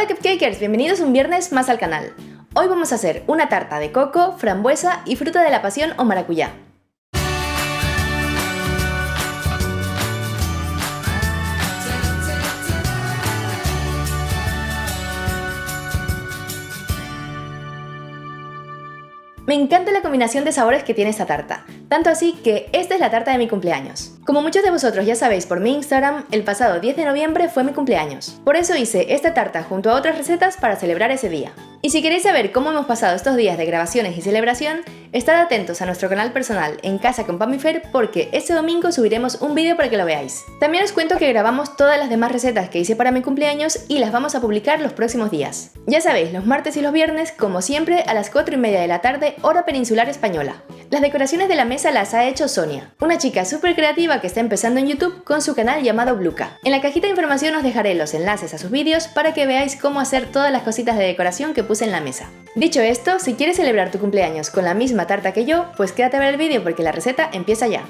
Hola Cupcakers, bienvenidos un viernes más al canal. Hoy vamos a hacer una tarta de coco, frambuesa y fruta de la pasión o maracuyá. Me encanta la combinación de sabores que tiene esta tarta, tanto así que esta es la tarta de mi cumpleaños. Como muchos de vosotros ya sabéis por mi Instagram, el pasado 10 de noviembre fue mi cumpleaños. Por eso hice esta tarta junto a otras recetas para celebrar ese día. Y si queréis saber cómo hemos pasado estos días de grabaciones y celebración, estad atentos a nuestro canal personal En Casa con Pamifer porque este domingo subiremos un vídeo para que lo veáis. También os cuento que grabamos todas las demás recetas que hice para mi cumpleaños y las vamos a publicar los próximos días. Ya sabéis, los martes y los viernes, como siempre, a las 4:30 de la tarde, hora peninsular española. Las decoraciones de la mesa las ha hecho Sonia, una chica súper creativa que está empezando en YouTube con su canal llamado Bluka. En la cajita de información os dejaré los enlaces a sus vídeos para que veáis cómo hacer todas las cositas de decoración que puse en la mesa. Dicho esto, si quieres celebrar tu cumpleaños con la misma tarta que yo, pues quédate a ver el vídeo porque la receta empieza ya.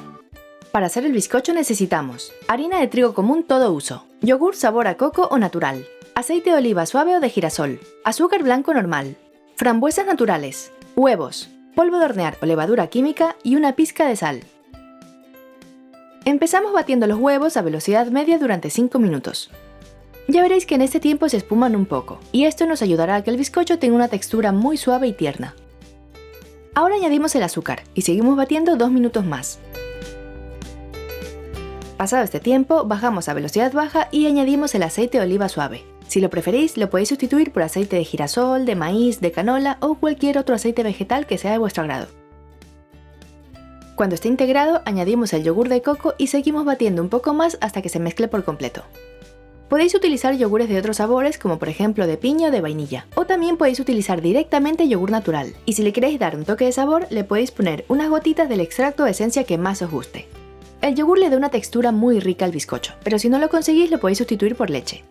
Para hacer el bizcocho necesitamos harina de trigo común todo uso, yogur sabor a coco o natural, aceite de oliva suave o de girasol, azúcar blanco normal, frambuesas naturales, huevos, polvo de hornear o levadura química y una pizca de sal. Empezamos batiendo los huevos a velocidad media durante 5 minutos. Ya veréis que en este tiempo se espuman un poco, y esto nos ayudará a que el bizcocho tenga una textura muy suave y tierna. Ahora añadimos el azúcar y seguimos batiendo 2 minutos más. Pasado este tiempo, bajamos a velocidad baja y añadimos el aceite de oliva suave. Si lo preferís, lo podéis sustituir por aceite de girasol, de maíz, de canola o cualquier otro aceite vegetal que sea de vuestro agrado. Cuando esté integrado, añadimos el yogur de coco y seguimos batiendo un poco más hasta que se mezcle por completo. Podéis utilizar yogures de otros sabores como por ejemplo de piña o de vainilla, o también podéis utilizar directamente yogur natural, y si le queréis dar un toque de sabor le podéis poner unas gotitas del extracto de esencia que más os guste. El yogur le da una textura muy rica al bizcocho, pero si no lo conseguís lo podéis sustituir por leche.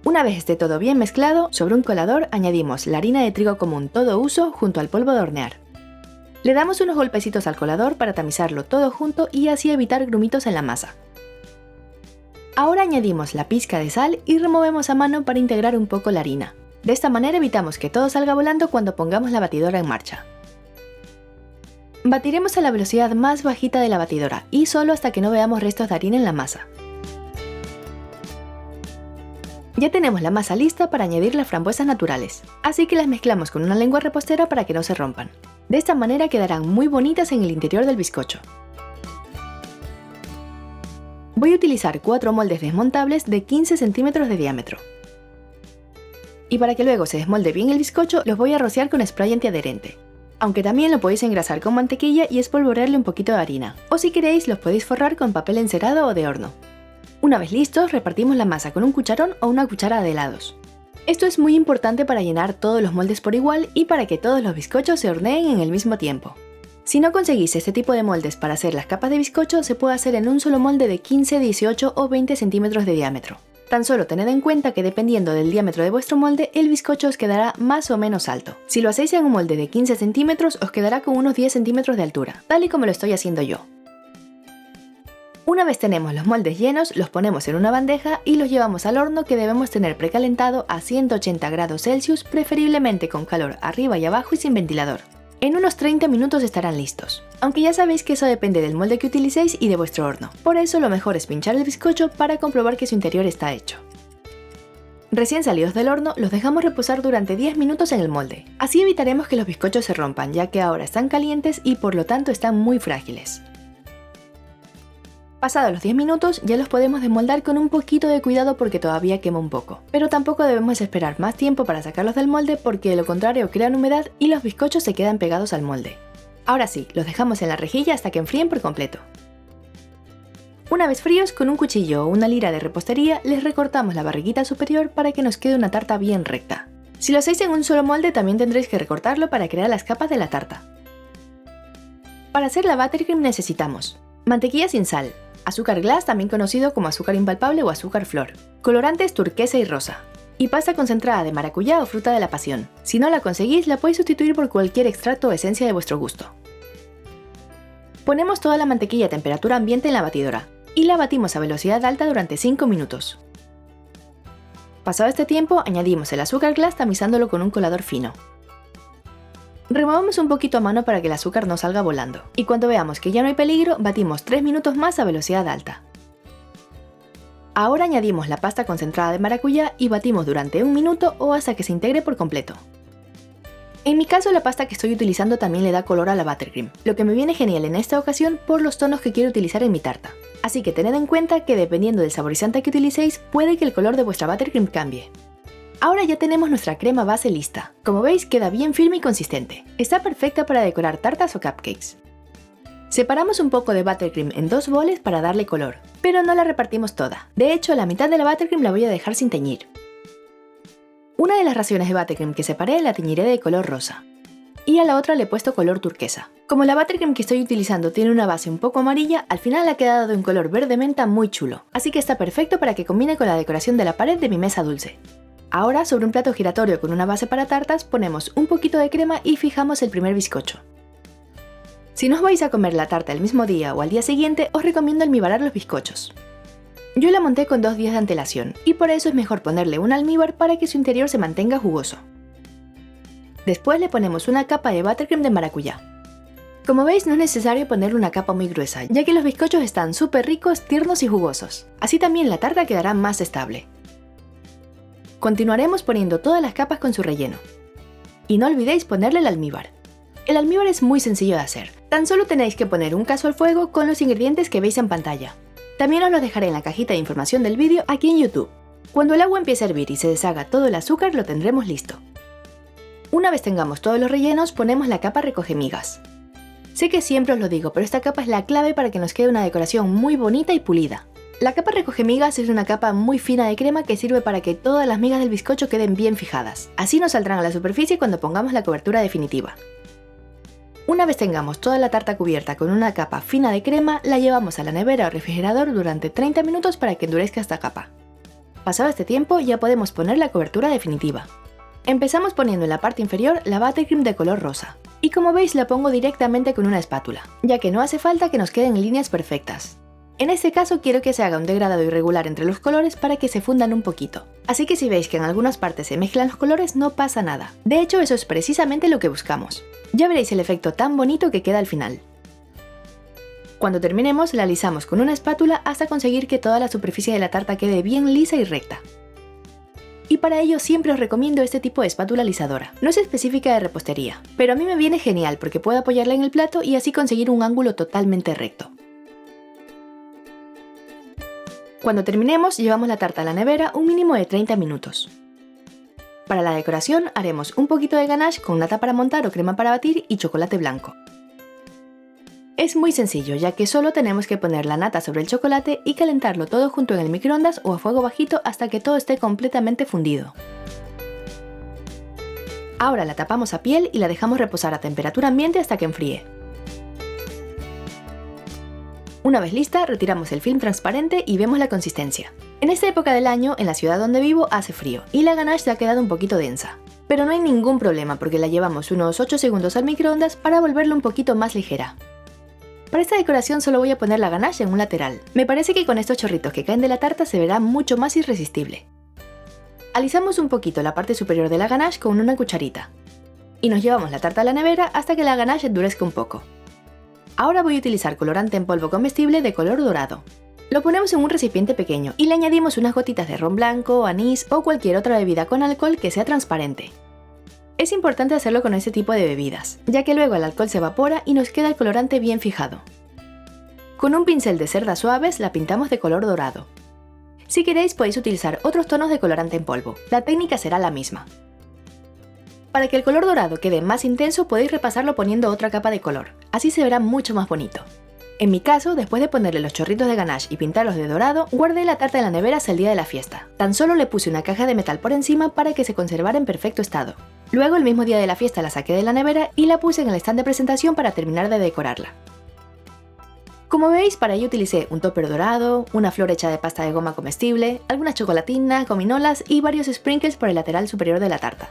Una vez esté todo bien mezclado, sobre un colador añadimos la harina de trigo común todo uso junto al polvo de hornear. Le damos unos golpecitos al colador para tamizarlo todo junto y así evitar grumitos en la masa. Ahora añadimos la pizca de sal y removemos a mano para integrar un poco la harina. De esta manera evitamos que todo salga volando cuando pongamos la batidora en marcha. Batiremos a la velocidad más bajita de la batidora y solo hasta que no veamos restos de harina en la masa. Ya tenemos la masa lista para añadir las frambuesas naturales, así que las mezclamos con una lengua repostera para que no se rompan. De esta manera quedarán muy bonitas en el interior del bizcocho. Voy a utilizar 4 moldes desmontables de 15 centímetros de diámetro. Y para que luego se desmolde bien el bizcocho, los voy a rociar con spray antiadherente. Aunque también lo podéis engrasar con mantequilla y espolvorearle un poquito de harina. O si queréis, los podéis forrar con papel encerado o de horno. Una vez listos, repartimos la masa con un cucharón o una cuchara de helados. Esto es muy importante para llenar todos los moldes por igual y para que todos los bizcochos se horneen en el mismo tiempo. Si no conseguís este tipo de moldes para hacer las capas de bizcocho, se puede hacer en un solo molde de 15, 18 o 20 centímetros de diámetro. Tan solo tened en cuenta que dependiendo del diámetro de vuestro molde, el bizcocho os quedará más o menos alto. Si lo hacéis en un molde de 15 centímetros, os quedará con unos 10 centímetros de altura, tal y como lo estoy haciendo yo. Una vez tenemos los moldes llenos, los ponemos en una bandeja y los llevamos al horno que debemos tener precalentado a 180 grados Celsius, preferiblemente con calor arriba y abajo y sin ventilador. En unos 30 minutos estarán listos, aunque ya sabéis que eso depende del molde que utilicéis y de vuestro horno. Por eso lo mejor es pinchar el bizcocho para comprobar que su interior está hecho. Recién salidos del horno, los dejamos reposar durante 10 minutos en el molde. Así evitaremos que los bizcochos se rompan, ya que ahora están calientes y por lo tanto están muy frágiles. Pasados los 10 minutos ya los podemos desmoldar con un poquito de cuidado porque todavía quema un poco, pero tampoco debemos esperar más tiempo para sacarlos del molde porque de lo contrario crean humedad y los bizcochos se quedan pegados al molde. Ahora sí, los dejamos en la rejilla hasta que enfríen por completo. Una vez fríos, con un cuchillo o una lira de repostería les recortamos la barriguita superior para que nos quede una tarta bien recta. Si lo hacéis en un solo molde también tendréis que recortarlo para crear las capas de la tarta. Para hacer la buttercream necesitamos mantequilla sin sal, azúcar glass también conocido como azúcar impalpable o azúcar flor, colorantes turquesa y rosa, y pasta concentrada de maracuyá o fruta de la pasión. Si no la conseguís, la podéis sustituir por cualquier extracto o esencia de vuestro gusto. Ponemos toda la mantequilla a temperatura ambiente en la batidora y la batimos a velocidad alta durante 5 minutos. Pasado este tiempo, añadimos el azúcar glass tamizándolo con un colador fino. Removemos un poquito a mano para que el azúcar no salga volando, y cuando veamos que ya no hay peligro, batimos 3 minutos más a velocidad alta. Ahora añadimos la pasta concentrada de maracuyá y batimos durante 1 minuto o hasta que se integre por completo. En mi caso, la pasta que estoy utilizando también le da color a la buttercream, lo que me viene genial en esta ocasión por los tonos que quiero utilizar en mi tarta. Así que tened en cuenta que dependiendo del saborizante que utilicéis, puede que el color de vuestra buttercream cambie. Ahora ya tenemos nuestra crema base lista. Como veis, queda bien firme y consistente. Está perfecta para decorar tartas o cupcakes. Separamos un poco de buttercream en 2 boles para darle color, pero no la repartimos toda. De hecho, la mitad de la buttercream la voy a dejar sin teñir. Una de las raciones de buttercream que separé la teñiré de color rosa. Y a la otra le he puesto color turquesa. Como la buttercream que estoy utilizando tiene una base un poco amarilla, al final ha quedado de un color verde menta muy chulo. Así que está perfecto para que combine con la decoración de la pared de mi mesa dulce. Ahora, sobre un plato giratorio con una base para tartas, ponemos un poquito de crema y fijamos el primer bizcocho. Si no os vais a comer la tarta el mismo día o al día siguiente, os recomiendo almibarar los bizcochos. Yo la monté con 2 días de antelación, y por eso es mejor ponerle un almíbar para que su interior se mantenga jugoso. Después le ponemos una capa de buttercream de maracuyá. Como veis, no es necesario ponerle una capa muy gruesa, ya que los bizcochos están súper ricos, tiernos y jugosos. Así también la tarta quedará más estable. Continuaremos poniendo todas las capas con su relleno. Y no olvidéis ponerle el almíbar. El almíbar es muy sencillo de hacer. Tan solo tenéis que poner un cazo al fuego con los ingredientes que veis en pantalla. También os los dejaré en la cajita de información del vídeo aquí en YouTube. Cuando el agua empiece a hervir y se deshaga todo el azúcar, lo tendremos listo. Una vez tengamos todos los rellenos, ponemos la capa recogemigas. Sé que siempre os lo digo, pero esta capa es la clave para que nos quede una decoración muy bonita y pulida. La capa recogemigas es una capa muy fina de crema que sirve para que todas las migas del bizcocho queden bien fijadas. Así no saldrán a la superficie cuando pongamos la cobertura definitiva. Una vez tengamos toda la tarta cubierta con una capa fina de crema, la llevamos a la nevera o refrigerador durante 30 minutos para que endurezca esta capa. Pasado este tiempo, ya podemos poner la cobertura definitiva. Empezamos poniendo en la parte inferior la buttercream de color rosa. Y como veis, la pongo directamente con una espátula, ya que no hace falta que nos queden líneas perfectas. En este caso quiero que se haga un degradado irregular entre los colores para que se fundan un poquito. Así que si veis que en algunas partes se mezclan los colores, no pasa nada. De hecho, eso es precisamente lo que buscamos. Ya veréis el efecto tan bonito que queda al final. Cuando terminemos, la alisamos con una espátula hasta conseguir que toda la superficie de la tarta quede bien lisa y recta. Y para ello siempre os recomiendo este tipo de espátula alisadora. No es específica de repostería, pero a mí me viene genial porque puedo apoyarla en el plato y así conseguir un ángulo totalmente recto. Cuando terminemos, llevamos la tarta a la nevera un mínimo de 30 minutos. Para la decoración haremos un poquito de ganache con nata para montar o crema para batir y chocolate blanco. Es muy sencillo, ya que solo tenemos que poner la nata sobre el chocolate y calentarlo todo junto en el microondas o a fuego bajito hasta que todo esté completamente fundido. Ahora la tapamos a piel y la dejamos reposar a temperatura ambiente hasta que enfríe. Una vez lista, retiramos el film transparente y vemos la consistencia. En esta época del año, en la ciudad donde vivo, hace frío y la ganache se ha quedado un poquito densa. Pero no hay ningún problema porque la llevamos unos 8 segundos al microondas para volverla un poquito más ligera. Para esta decoración solo voy a poner la ganache en un lateral. Me parece que con estos chorritos que caen de la tarta se verá mucho más irresistible. Alisamos un poquito la parte superior de la ganache con una cucharita. Y nos llevamos la tarta a la nevera hasta que la ganache endurezca un poco. Ahora voy a utilizar colorante en polvo comestible de color dorado. Lo ponemos en un recipiente pequeño y le añadimos unas gotitas de ron blanco, anís o cualquier otra bebida con alcohol que sea transparente. Es importante hacerlo con este tipo de bebidas, ya que luego el alcohol se evapora y nos queda el colorante bien fijado. Con un pincel de cerdas suaves la pintamos de color dorado. Si queréis podéis utilizar otros tonos de colorante en polvo, la técnica será la misma. Para que el color dorado quede más intenso podéis repasarlo poniendo otra capa de color, así se verá mucho más bonito. En mi caso, después de ponerle los chorritos de ganache y pintarlos de dorado, guardé la tarta en la nevera hasta el día de la fiesta. Tan solo le puse una caja de metal por encima para que se conservara en perfecto estado. Luego el mismo día de la fiesta la saqué de la nevera y la puse en el stand de presentación para terminar de decorarla. Como veis, para ello utilicé un topper dorado, una flor hecha de pasta de goma comestible, algunas chocolatinas, gominolas y varios sprinkles por el lateral superior de la tarta.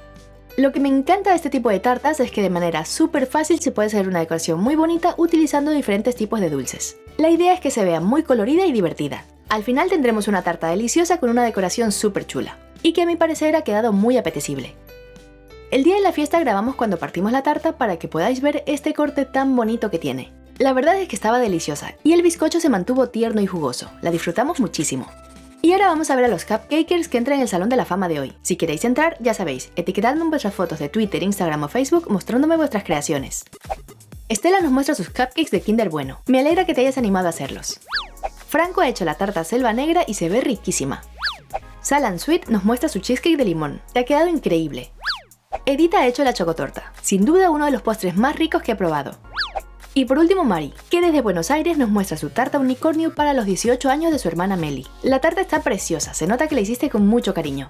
Lo que me encanta de este tipo de tartas es que de manera súper fácil se puede hacer una decoración muy bonita utilizando diferentes tipos de dulces. La idea es que se vea muy colorida y divertida. Al final tendremos una tarta deliciosa con una decoración súper chula. y que a mi parecer ha quedado muy apetecible. El día de la fiesta grabamos cuando partimos la tarta para que podáis ver este corte tan bonito que tiene. La verdad es que estaba deliciosa y el bizcocho se mantuvo tierno y jugoso, la disfrutamos muchísimo. Y ahora vamos a ver a los cupcakers que entran en el Salón de la Fama de hoy. Si queréis entrar, ya sabéis, etiquetadme en vuestras fotos de Twitter, Instagram o Facebook mostrándome vuestras creaciones. Estela nos muestra sus cupcakes de Kinder Bueno. Me alegra que te hayas animado a hacerlos. Franco ha hecho la tarta Selva Negra y se ve riquísima. Salan Sweet nos muestra su cheesecake de limón. Te ha quedado increíble. Edita ha hecho la chocotorta. Sin duda uno de los postres más ricos que he probado. Y por último Mari, que desde Buenos Aires nos muestra su tarta unicornio para los 18 años de su hermana Meli. La tarta está preciosa, se nota que la hiciste con mucho cariño.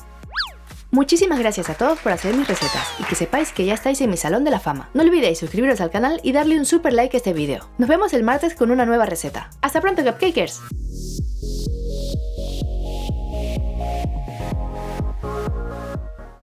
Muchísimas gracias a todos por hacer mis recetas y que sepáis que ya estáis en mi Salón de la Fama. No olvidéis suscribiros al canal y darle un super like a este vídeo. Nos vemos el martes con una nueva receta. ¡Hasta pronto, cupcakers!